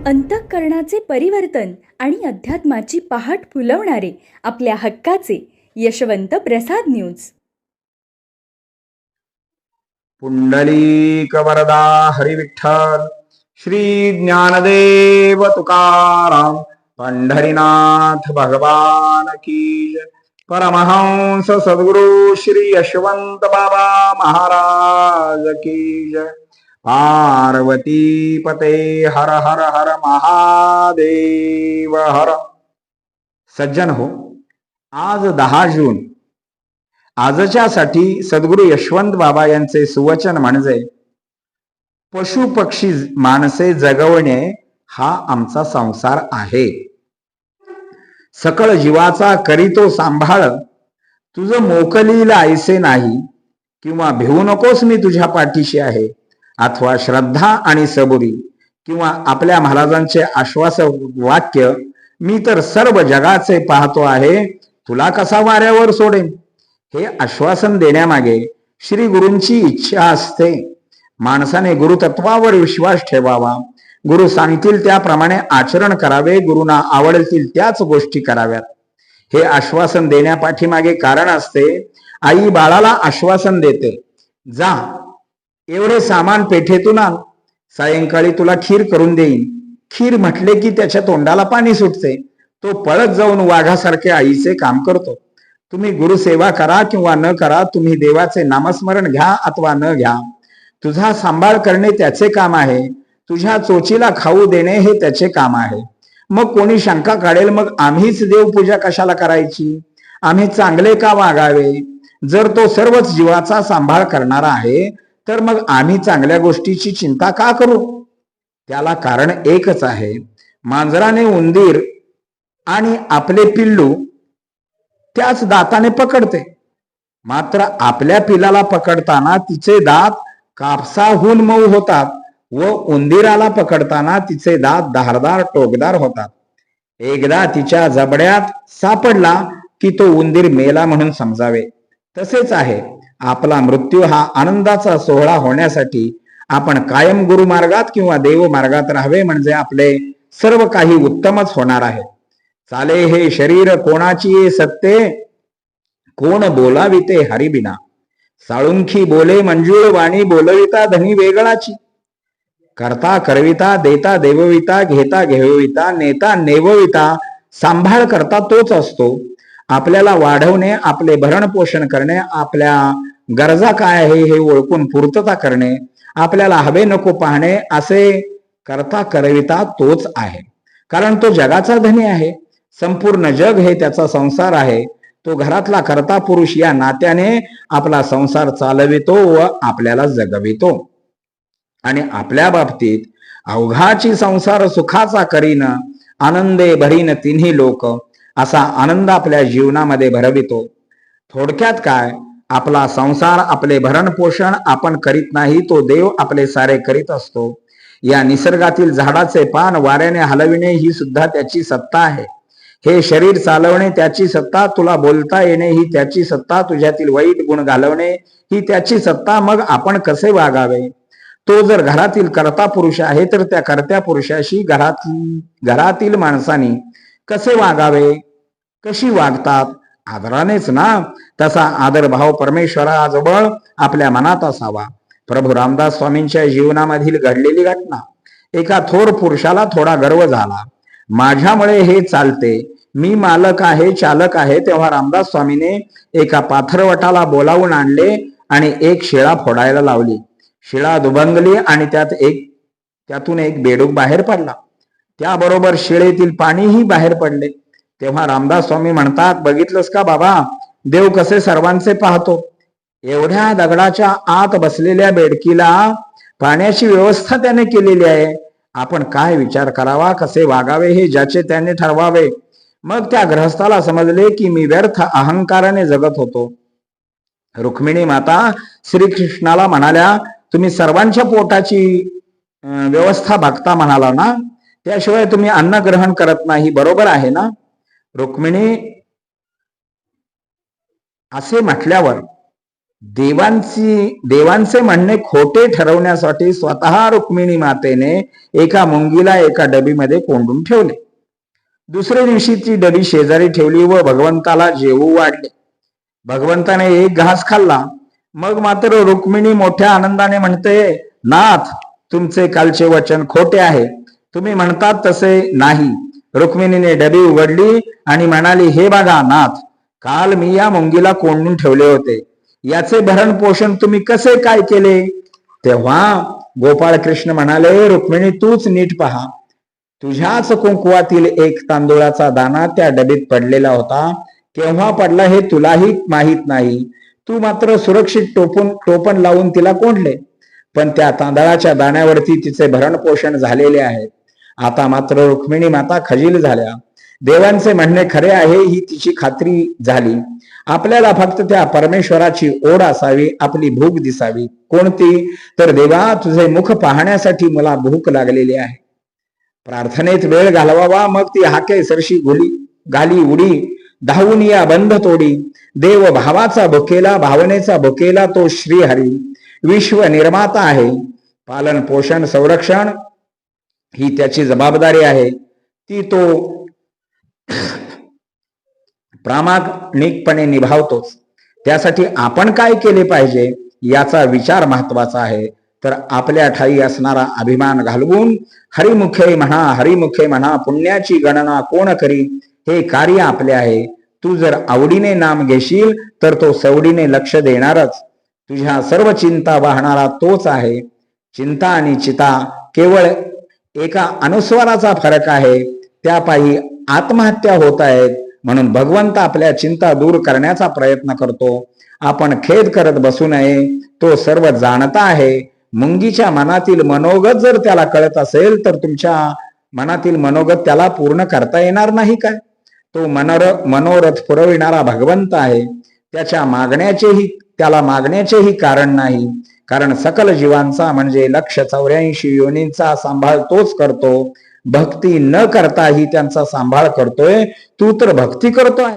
अंतःकरणाचे परिवर्तन आणि अध्यात्माची पहाट फुलवणारे आपल्या हक्काचे यशवंत प्रसाद न्यूज. पुंडलिक वरदा हरी विठ्ठल. श्री ज्ञानदेव तुकाराम पंढरीनाथ भगवान की जय. परमहंस सद्गुरु श्री यशवंत बाबा महाराज की जय. पार्वती पते हर हर हर महादेव हर. सज्जन हो, आज 10 जून आजच्यासाठी सद्गुरु यशवंत बाबा यांचे सुवचन म्हणजे पशु पक्षी माणसे जगवणे हा आमचा संसार आहे. सकळ जीवाचा करीतो सांभाळ, तुझं मोकलीला ऐसे नाही. किंवा भिवू नकोस मी तुझ्या पाठीशी आहे. अथवा श्रद्धा आणि सबुरी किंवा आपल्या महाराजांचे आश्वासक वाक्य, मी तर सर्व जगाचे पाहतो आहे, तुला कसा वाऱ्यावर सोडेन. हे आश्वासन देण्यामागे श्री गुरूंची इच्छा असते. माणसाने गुरुतत्वावर विश्वास ठेवावा. गुरु सांगतील त्याप्रमाणे आचरण करावे. गुरुंना आवडतील त्याच गोष्टी कराव्यात. हे आश्वासन देण्यापाठीमागे कारण असते. आई बाळाला आश्वासन देते, जा एवढे सामान पेठेतून आण, सायंकाळी तुला खीर करून देईन. खीर म्हटले की त्याच्या तोंडाला पाणी सुटते. तो पळत जाऊन वाघासारखे आईचे काम करतो. तुम्ही गुरुसेवा करा किंवा न करा, तुम्ही देवाचे नामस्मरण घ्या अथवा न घ्या, तुझा सांभाळ करणे त्याचे काम आहे. तुझ्या चोचीला खाऊ देणे हे त्याचे काम आहे. मग कोणी शंका काढेल, मग आम्हीच देवपूजा कशाला करायची, आम्ही चांगले का वागावे. जर तो सर्वच जीवाचा सांभाळ करणारा आहे, तर मग आम्ही चांगल्या गोष्टीची चिंता का करू. त्याला कारण एकच आहे. मांजराने उंदीर आणि आपले पिल्लू त्याच दाताने पकडते, मात्र आपल्या पिलाला पकडताना तिचे दात कापसाहून मऊ होतात व उंदीराला पकडताना तिचे दात धारदार टोकदार होतात. एकदा तिच्या जबड्यात सापडला की तो उंदीर मेला म्हणून समजावे. तसेच आहे, आपला मृत्यू हा आनंदाचा सोहळा होण्यासाठी आपण कायम गुरुमार्गात किंवा देव मार्गात राहावे, म्हणजे आपले सर्व काही उत्तमच होणार आहे. चाले हे शरीर कोणाची सत्ते, कोण बोलाविते हरिबिना. साळुंखी बोले मंजूळ वाणी, बोलविता धनी वेगळाची. करता करविता, देता देवविता, घेता घेविता, नेता नेवविता, सांभाळ करता तोच असतो. आपल्याला वाढवणे, आपले भरण पोषण करणे, आपल्या गरजा काय आहे हे ओळखून पूर्तता करणे, आपल्याला हवे नको पाहणे, असे करता करविता तोच आहे. कारण तो जगाचा धनी आहे. संपूर्ण जग हे त्याचा संसार आहे. तो घरातला कर्ता पुरुष या नात्याने आपला संसार चालवितो व आपल्याला जगवितो. आणि आपल्या बाबतीत अवघाची संसार सुखाचा करीन, आनंदे भरीन तिन्ही लोक, असा आनंद आपल्या जीवनामध्ये भरवितो. थोडक्यात काय, आपला संसार, आपले भरण पोषण आपण करीत नाही, तो देव आपले सारे करीत असतो. या निसर्गातील झाडाचे पान वाऱ्याने हलविणे ही सुद्धा त्याची सत्ता आहे. हे शरीर चालवणे त्याची सत्ता, तुला बोलता येणे ही त्याची सत्ता, तुझ्यातील वाईट गुण घालवणे ही त्याची सत्ता. मग आपण कसे वागावे. तो जर घरातील कर्ता पुरुष आहे, तर त्या कर्त्या पुरुषाशी घरातील माणसांनी कसे वागावे, कशी वागतात, आदरानेच ना. तसा आदरभाव परमेश्वराजवळ आपल्या मनात असावा. प्रभू रामदास स्वामींच्या जीवनामधील घडलेली घटना. एका थोर पुरुषाला थोडा गर्व झाला. माझ्यामुळे हे चालते, मी मालक आहे, चालक आहे. तेव्हा रामदास स्वामीने एका पाथरवटाला बोलावून आणले आणि एक शिळा फोडायला लावली. शिळा दुभंगली आणि त्यातून एक बेडूक बाहेर पडला. त्याबरोबर शिळेतील पाणीही बाहेर पडले. तेव्हा रामदास स्वामी म्हणतात, बघितलंस का बाबा, देव कसे सर्वांचे पाहतो. एवढ्या दगडाच्या आत बसलेल्या बेडकीला पाण्याची व्यवस्था त्याने केलेली आहे. आपण काय विचार करावा, कसे वागावे हे ज्याचे त्याने ठरवावे. मग त्या गृहस्थाला समजले की मी व्यर्थ अहंकाराने जगत होतो. रुक्मिणी माता श्रीकृष्णाला म्हणाल्या, तुम्ही सर्वांच्या पोटाची व्यवस्था बघता म्हणाला ना, त्याशिवाय तुम्ही अन्न ग्रहण करत नाही, बरोबर आहे ना. रुक्मिणी असे म्हटल्यावर देवांचे म्हणणे खोटे ठरवण्यासाठी स्वतः रुक्मिणी मातेने एका मुंगीला एका डबीमध्ये कोंडून ठेवले. दुसऱ्या दिवशी ती डबी शेजारी ठेवली व भगवंताला जेवू वाढले. भगवंताने एक घास खाल्ला. मग मात्र रुक्मिणी मोठ्या आनंदाने म्हणते, नाथ, तुमचे कालचे वचन खोटे आहे. तुम्ही म्हणतात तसे नाही. रुक्मिणीने डबी उघडली आणि म्हणाली, हे बघा नाथ, काल मी या मुंगीला कोंडून ठेवले होते. याचे भरण पोषण तुम्ही कसे काय केले? तेव्हा गोपाळ कृष्ण म्हणाले, रुक्मिणी, तूच नीट पहा. तुझ्याच कुंकवातील एक तांदूळाचा दाणा त्या डबीत पडलेला होता. केव्हा पडला हे तुलाही माहीत नाही. तू मात्र सुरक्षित टोपण लावून तिला कोंडले. पण त्या तांदळाच्या दाण्यावरती तिचे भरण पोषण झालेले आहे. आता मात्र रुक्मिणी माता खजील झाल्या. देवांचे म्हणणे खरे आहे ही तिची खात्री झाली. आपल्याला फक्त त्या परमेश्वराची ओढ असावी, आपली भूक दिसावी. कोणती? तर देवा, तुझे मुख पाहण्यासाठी मला भूक लागलेली आहे. प्रार्थनेत वेळ घालवावा, मग ती हाके सरशी घाली उडी, धावून या बंध तोडी. देव भावाचा भुकेला, भावनेचा भुकेला तो श्रीहरी. विश्व निर्माता आहे. पालन पोषण संरक्षण ही त्याची जबाबदारी आहे. ती तो प्रामाणिकपणे निभावतोच. त्यासाठी आपण काय केले पाहिजे याचा विचार महत्वाचा आहे. तर आपल्या ठाई असणारा अभिमान घालवून हरिमुखे म्हणा, पुण्याची गणना कोण करी, हे कार्य आपले आहे. तू जर आवडीने नाम घेशील तर तो सवडीने लक्ष देणारच. तुझ्या सर्व चिंता वाहणारा तोच आहे. चिंता आणि चिता केवळ एका अनुस्वाराचा फरक आहे. त्यापायी आत्महत्या होत आहेत. म्हणून भगवंत आपल्या चिंता दूर करण्याचा प्रयत्न करतो. आपण खेद करत बसू नये. तो सर्व जाणता आहे. मुंगीच्या मनातील मनोगत जर त्याला कळत असेल तर तुमच्या मनातील मनोगत त्याला पूर्ण करता येणार नाही काय? तो मनोरथ पुरविणारा भगवंत आहे. त्याला मागण्याचेही कारण नाही. कारण सकल जीवांचा म्हणजे 184 योनींचा सांभाळ तोच करतो. भक्ती न करताही त्यांचा सांभाळ करतोय. तू तर भक्ती करतोय.